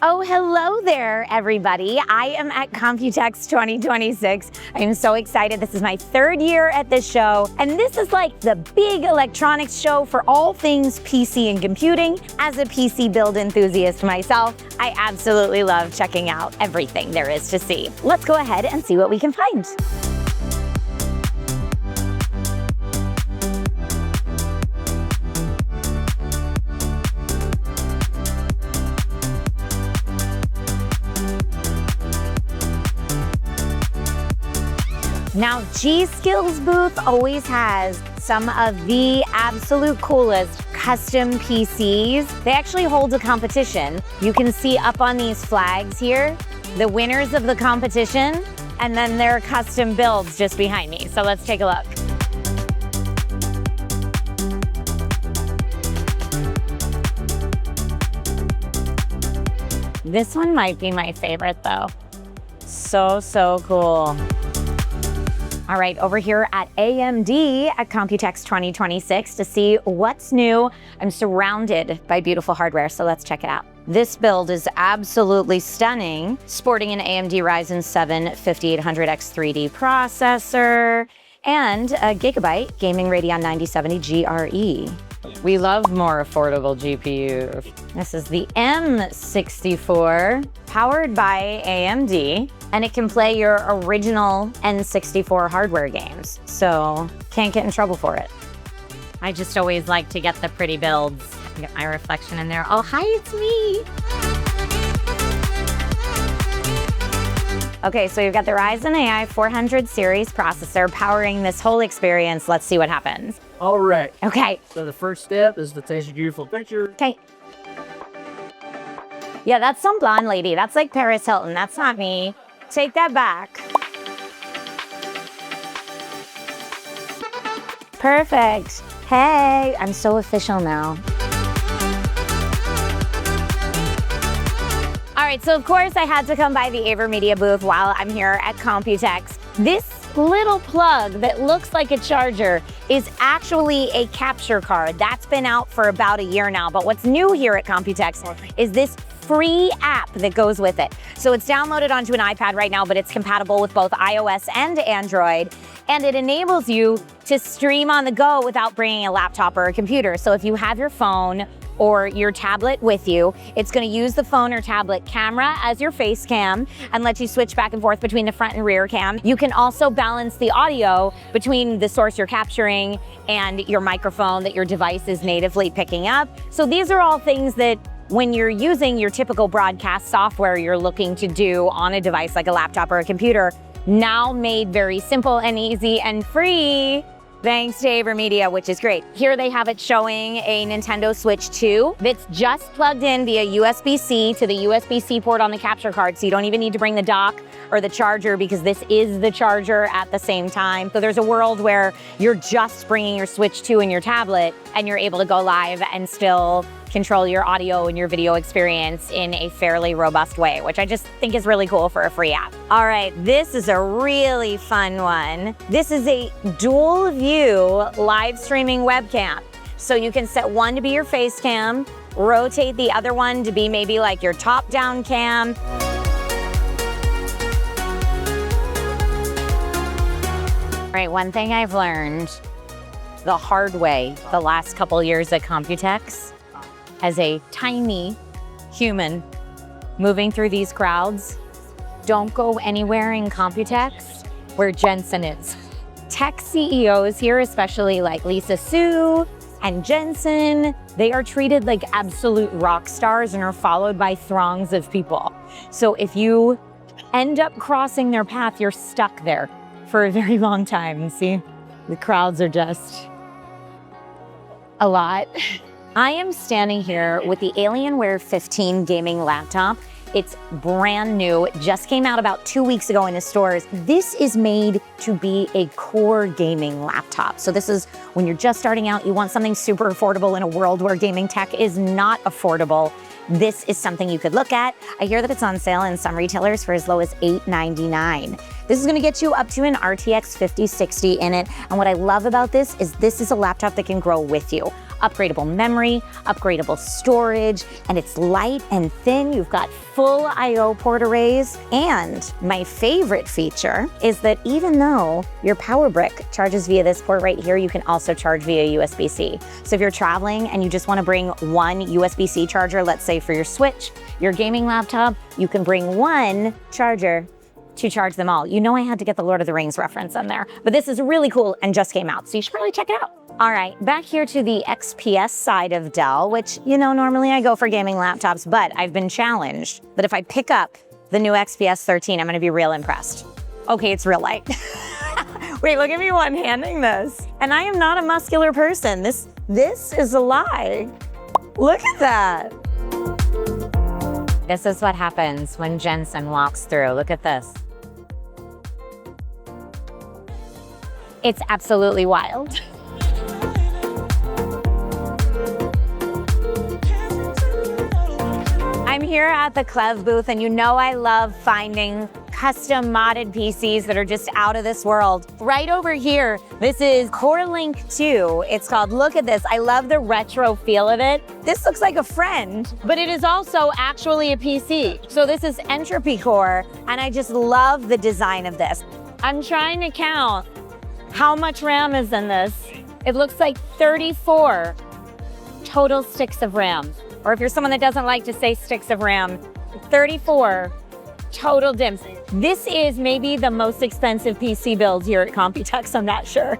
Oh, hello there, everybody. I am at Computex 2026. I am so excited. This is my third year at this show, and this is like the big electronics show for all things PC and computing. As a PC build enthusiast myself, I absolutely love checking out everything there is to see. Let's go ahead and see what we can find. Now, GSKILL's booth always has some of the absolute coolest custom PCs. They actually hold a competition. You can see up on these flags here, the winners of the competition, and then their custom builds just behind me. So let's take a look. This one might be my favorite though. So cool. All right, over here at AMD at Computex 2026 to see what's new. I'm surrounded by beautiful hardware, so let's check it out. This build is absolutely stunning, sporting an AMD Ryzen 7 5800X 3D processor and a Gigabyte Gaming Radeon 9070 GRE. We love more affordable GPUs. This is the M64, powered by AMD, and it can play your original N64 hardware games, so can't get in trouble for it. I just always like to get the pretty builds. Get my reflection in there. Oh, hi, it's me. Okay, so you've got the Ryzen AI 400 series processor powering this whole experience. Let's see what happens. All right. Okay. So the first step is to take a beautiful picture. Okay. Yeah, that's some blonde lady. That's like Paris Hilton. That's not me. Take that back. Perfect. Hey, I'm so official now. All right, so of course I had to come by the AVerMedia booth while I'm here at Computex. This little plug that looks like a charger is actually a capture card. That's been out for about a year now, but what's new here at Computex is this free app that goes with it. So it's downloaded onto an iPad right now, but it's compatible with both iOS and Android, and it enables you to stream on the go without bringing a laptop or a computer. So if you have your phone or your tablet with you, it's gonna use the phone or tablet camera as your face cam and let you switch back and forth between the front and rear cam. You can also balance the audio between the source you're capturing and your microphone that your device is natively picking up. So these are all things that when you're using your typical broadcast software you're looking to do on a device like a laptop or a computer, now made very simple and easy and free, thanks to AVerMedia, which is great. Here they have it showing a Nintendo Switch 2 that's just plugged in via USB-C to the USB-C port on the capture card, so you don't even need to bring the dock or the charger because this is the charger at the same time. So there's a world where you're just bringing your Switch 2 and your tablet and you're able to go live and still control your audio and your video experience in a fairly robust way, which I just think is really cool for a free app. All right, this is a really fun one. This is a dual view live streaming webcam. So you can set one to be your face cam, rotate the other one to be maybe like your top down cam. All right, one thing I've learned the hard way the last couple years at Computex as a tiny human moving through these crowds, don't go anywhere in Computex where Jensen is. Tech CEOs here, especially like Lisa Su and Jensen, they are treated like absolute rock stars and are followed by throngs of people. So if you end up crossing their path, you're stuck there for a very long time. See, the crowds are just a lot. I am standing here with the Alienware 15 gaming laptop. It's brand new, it just came out about 2 weeks ago in the stores. This is made to be a core gaming laptop. So this is when you're just starting out, you want something super affordable in a world where gaming tech is not affordable. This is something you could look at. I hear that it's on sale in some retailers for as low as $8.99. This is gonna get you up to an RTX 5060 in it. And what I love about this is a laptop that can grow with you. upgradable memory, upgradable storage, and it's light and thin. You've got full I/O port arrays. And my favorite feature is that even though your power brick charges via this port right here, you can also charge via USB-C. So if you're traveling and you just want to bring one USB-C charger, let's say for your Switch, your gaming laptop, you can bring one charger to charge them all. You know I had to get the Lord of the Rings reference in there, but this is really cool and just came out, so you should probably check it out. All right, back here to the XPS side of Dell, which, you know, normally I go for gaming laptops, but I've been challenged that if I pick up the new XPS 13, I'm gonna be real impressed. Okay, it's real light. Wait, look at me one-handing this. And I am not a muscular person. This is a lie. Look at that. This is what happens when Jensen walks through. Look at this. It's absolutely wild. I'm here at the KLEVV booth, and you know I love finding custom modded PCs that are just out of this world. Right over here, this is Core Link 2. It's called, look at this. I love the retro feel of it. This looks like a friend, but it is also actually a PC. So this is Entropy Core, and I just love the design of this. I'm trying to count how much RAM is in this. It looks like 34 total sticks of RAM. Or if you're someone that doesn't like to say sticks of RAM, 34 total DIMMs. This is maybe the most expensive PC build here at Computex, I'm not sure.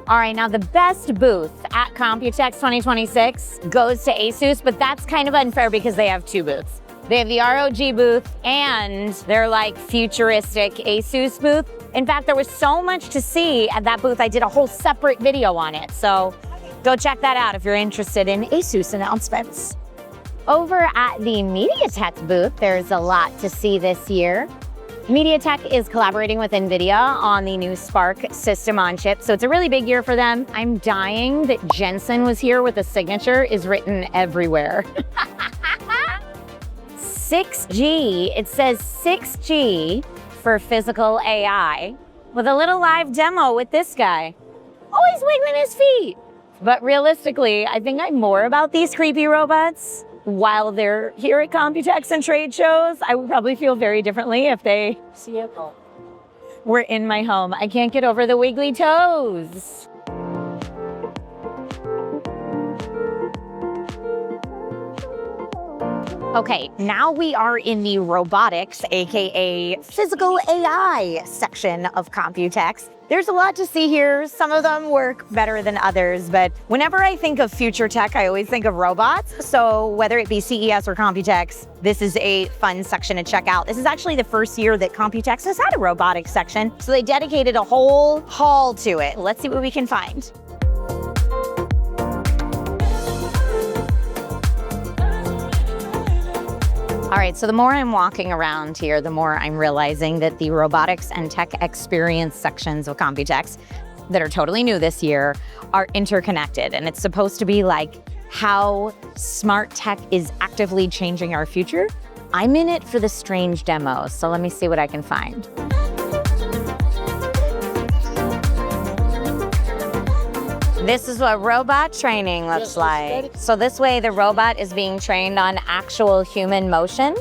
All right, now the best booth at Computex 2026 goes to ASUS, but that's kind of unfair because they have two booths. They have the ROG booth and their like futuristic ASUS booth. In fact, there was so much to see at that booth, I did a whole separate video on it. So go check that out if you're interested in ASUS announcements. Over at the MediaTek booth, there's a lot to see this year. MediaTek is collaborating with NVIDIA on the new Spark system on chip, so it's a really big year for them. I'm dying that Jensen was here with a signature is written everywhere. 6G, it says 6G for physical AI, with a little live demo with this guy. Oh, he's wiggling his feet. But realistically, I think I'm more about these creepy robots. While they're here at Computex and trade shows, I would probably feel very differently if they were in my home. I can't get over the wiggly toes. Okay, now we are in the robotics, AKA physical AI section of Computex. There's a lot to see here. Some of them work better than others, but whenever I think of future tech, I always think of robots. So whether it be CES or Computex, this is a fun section to check out. This is actually the first year that Computex has had a robotics section, so they dedicated a whole hall to it. Let's see what we can find. All right, so the more I'm walking around here, the more I'm realizing that the robotics and tech experience sections of Computex that are totally new this year are interconnected. And it's supposed to be like how smart tech is actively changing our future. I'm in it for the strange demos, so let me see what I can find. This is what robot training looks like. So this way the robot is being trained on actual human motion.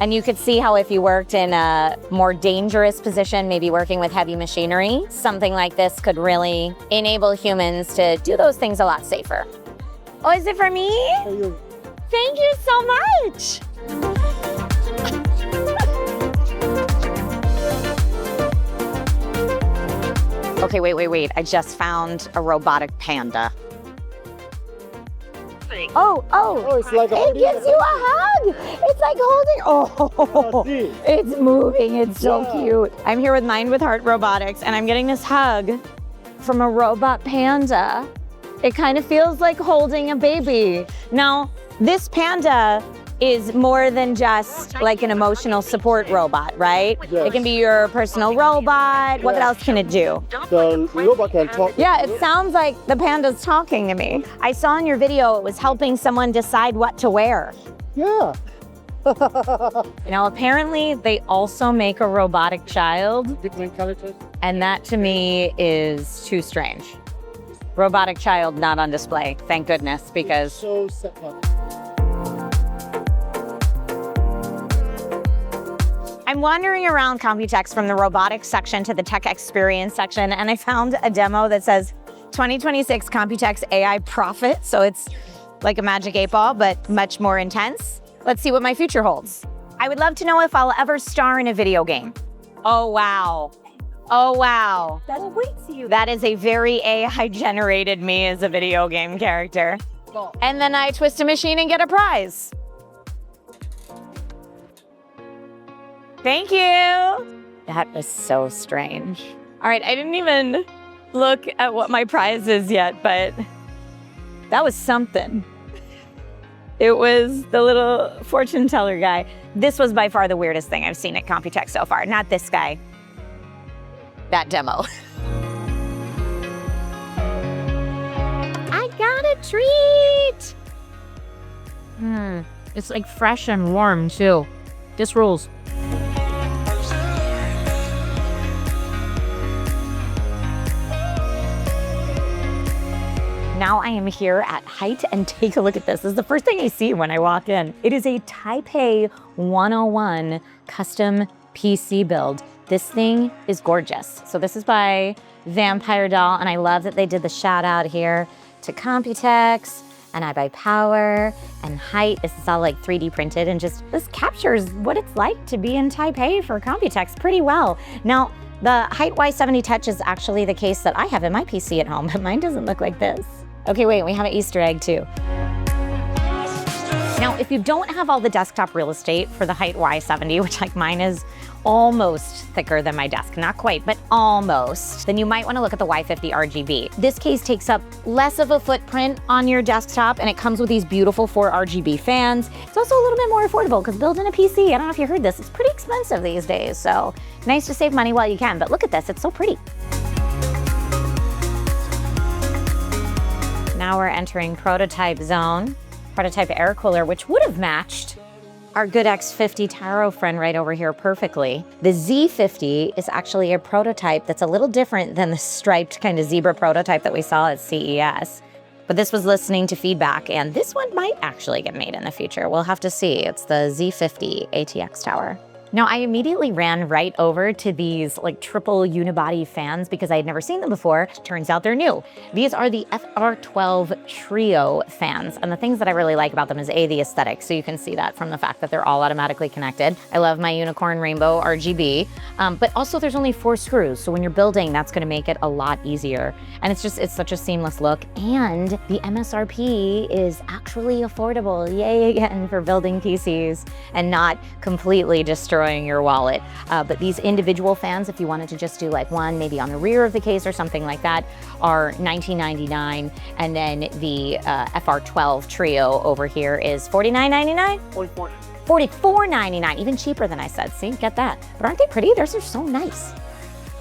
And you could see how if you worked in a more dangerous position, maybe working with heavy machinery, something like this could really enable humans to do those things a lot safer. Oh, is it for me? Thank you so much. Okay, wait. I just found a robotic panda. Oh, it's like it gives you a hug. It's like holding, it's moving. It's so cute. I'm here with Mind with Heart Robotics, and I'm getting this hug from a robot panda. It kind of feels like holding a baby. Now, this panda is more than just like an emotional support robot, right? Yes. It can be your personal robot. What else can it do? The robot can talk. Yeah, it sounds like the panda's talking to me. I saw in your video it was helping someone decide what to wear. Yeah. Now, apparently they also make a robotic child, Different characters. and that to me is too strange. Robotic child not on display, thank goodness, because So set up. I'm wandering around Computex from the robotics section to the tech experience section, and I found a demo that says 2026 Computex AI Profit. So it's like a magic 8-ball, but much more intense. Let's see what my future holds. I would love to know if I'll ever star in a video game. Oh, wow. Oh, wow. That awaits you. That is a very AI-generated me as a video game character. And then I twist a machine and get a prize. Thank you. That was so strange. All right, I didn't even look at what my prize is yet, but that was something. It was the little fortune teller guy. This was by far the weirdest thing I've seen at Computex so far. Not this guy. That demo. I got a treat. It's like fresh and warm too. This rules. Now I am here at HYTE, and take a look at this. This is the first thing I see when I walk in. It is a Taipei 101 custom PC build. This thing is gorgeous. So this is by Vampire Doll, and I love that they did the shout out here to Computex and iBuyPower and HYTE. This is all like 3D printed, and just this captures what it's like to be in Taipei for Computex pretty well. Now, the HYTE Y70 Touch is actually the case that I have in my PC at home, but mine doesn't look like this. Okay, wait, we have an Easter egg too. Now, if you don't have all the desktop real estate for the HYTE Y70, which like mine is almost thicker than my desk, not quite, but almost, then you might want to look at the Y50 RGB. This case takes up less of a footprint on your desktop, and it comes with these beautiful 4 RGB fans. It's also a little bit more affordable because building a PC, I don't know if you heard this, it's pretty expensive these days, so nice to save money while you can. But look at this, it's so pretty. Now we're entering prototype zone, prototype air cooler, which would have matched our good X50 Taro friend right over here perfectly. The Z50 is actually a prototype that's a little different than the striped kind of zebra prototype that we saw at CES. But this was listening to feedback, and this one might actually get made in the future. We'll have to see. It's the Z50 ATX tower. Now, I immediately ran right over to these like triple unibody fans because I had never seen them before. Turns out they're new. These are the FR12 Trio fans. And the things that I really like about them is A, the aesthetic. So you can see that from the fact that they're all automatically connected. I love my unicorn rainbow RGB, but also there's only 4 screws. So when you're building, that's gonna make it a lot easier. And it's such a seamless look. And the MSRP is actually affordable. Yay again for building PCs and not completely destroying your wallet. But these individual fans, if you wanted to just do like one maybe on the rear of the case or something like that, are $19.99. And then the FR12 Trio over here is $49.99? $44.99, even cheaper than I said. See, get that. But aren't they pretty? Theirs are so nice.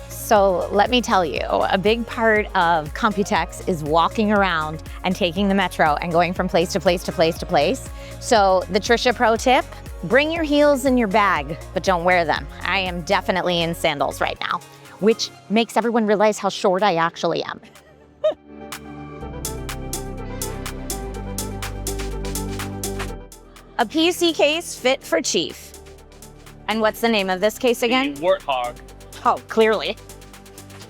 So let me tell you, a big part of Computex is walking around and taking the metro and going from place to place to place to place. So the Trisha pro tip, bring your heels in your bag, but don't wear them. I am definitely in sandals right now, which makes everyone realize how short I actually am. A PC case fit for Chief. And what's the name of this case again? Warthog. Oh, clearly.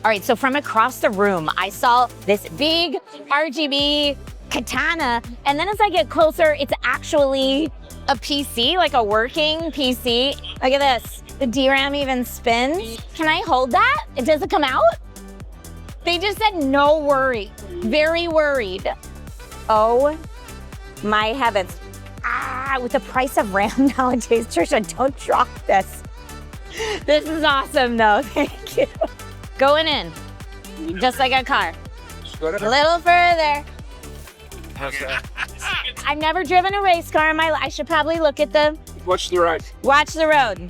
All right, so from across the room, I saw this big RGB katana, and then as I get closer, it's actually a PC, like a working PC. Look at this. The DRAM even spins. Can I hold that? Does it come out? They just said no worry. Very worried. Oh my heavens. Ah, with the price of RAM nowadays, Trisha, don't drop this. This is awesome though, thank you. Going in, just like a car. A little further. I've never driven a race car in my life. I should probably look at the... Watch the road. Watch the road.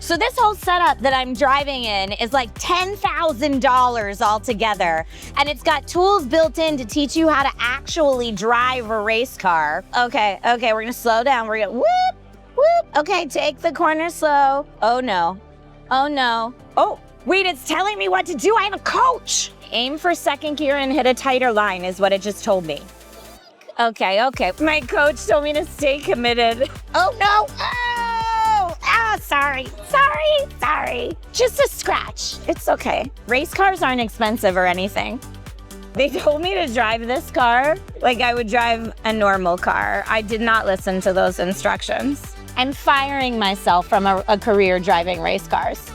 So this whole setup that I'm driving in is like $10,000 altogether. And it's got tools built in to teach you how to actually drive a race car. Okay, we're gonna slow down. We're gonna whoop, whoop. Okay, take the corner slow. Oh no, oh no. Oh, wait, it's telling me what to do. I have a coach. Aim for second gear and hit a tighter line is what it just told me. Okay. My coach told me to stay committed. Oh no! Oh! Ah, sorry. Just a scratch. It's okay. Race cars aren't expensive or anything. They told me to drive this car like I would drive a normal car. I did not listen to those instructions. I'm firing myself from a career driving race cars.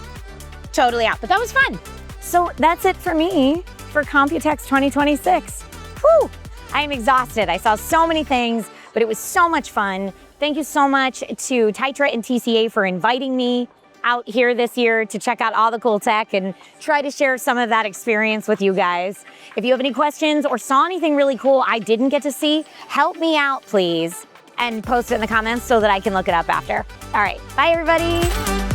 Totally out, but that was fun. So that's it for me for Computex 2026. Whew, I am exhausted. I saw so many things, but it was so much fun. Thank you so much to Titra and TCA for inviting me out here this year to check out all the cool tech and try to share some of that experience with you guys. If you have any questions or saw anything really cool I didn't get to see, help me out, please, and post it in the comments so that I can look it up after. All right, bye everybody.